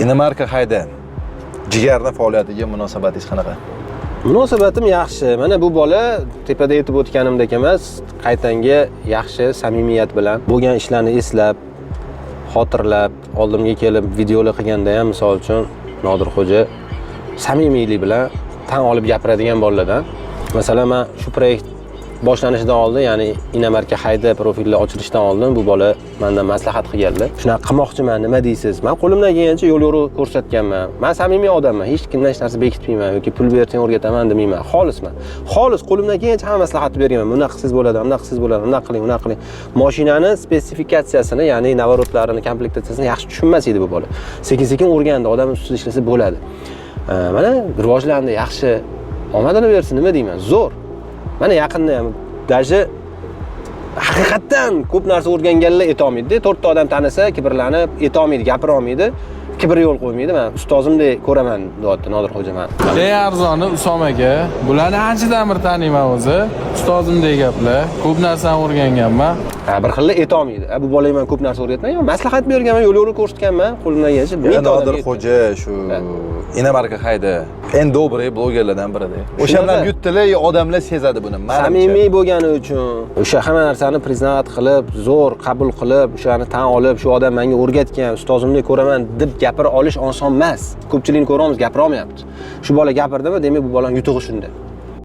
Inomarka hayda. Jigarning faoliyatiga munosabatingiz qanaqa? Munosabatim yaxshi. Mana bu bola tepada aytib o'tganimdek emas, qaytanga yaxshi samimiyat bilan bo'lgan ishlarni eslab, xotirlab, oldimga kelib videolar qilganda ham misol uchun Nodirxo'ja samimiylik bilan tan olib gapiradigan bolalardan. Masalan, men shu proyekt boshlanishidan oldin, ya'ni Inomarka hayda profilni ochilishidan oldin bu bola mendan maslahat qilganlar. Shunaqa qilmoqchiman, nima deysiz? Men qo'limdan kelgancha yo'l yo'riq ko'rsatganman. Men samimiy odamman, hech kimdan hech narsa bekitmayman yoki pul bersang o'rgataman demayman. Xolisman. Xolis qo'limdan kelgancha hamma maslahatni berganman. Bunaqa qilsangiz bo'ladi, bunaqa qilsangiz bo'ladi, bunaqa qiling, bunaqa qiling. Mashinani spesifikatsiyasini, ya'ni navorotlarini, komplektatsiyasini yaxshi tushunmas edi bu bola. Sekin-sekin o'rgandi, odam ustida ishlasa bo'ladi. Mana rivojlandi, yaxshi. Omadini bersin, nima deyman? Zo'r. Mana yaqinda ham даже haqiqatan ko'p narsa o'rganganlar aytolmaydi. 4 ta odam tanisa, kibrlanib, aytolmaydi, gapira olmaydi. Kibr yo'l qo'ymaydi. Men ustozimdek ko'raman, deyapti Nodirxo'ja men. Eng arzoni Usom aka. Bularni anchadan bir taniyman o'zi. Ustozimdek gaplar. Ko'p narsani o'rganganman. Bir xilda aytolmaydi. Bu bolaga men ko'p narsa o'rgatmayman, maslahat berganman, yo'l yo'riq ko'rsatganman, qo'limdan kelgancha. Nodirxo'ja shu Inomarka hayda eng добрый blogerlardan birida. O'shandan yutdilar, odamlar sezadi buni. Samimiy bo'lgani uchun, o'sha hamma narsani priznat qilib, zo'r qabul qilib, o'shani tan olib, shu odam menga o'rgatgan, ustozimdek ko'raman deb gapira olish oson emas. Ko'pchilikni ko'ramiz, gapira olmayapti. Shu bola gapirdimi, demak bu bolaning yutug'i shunda.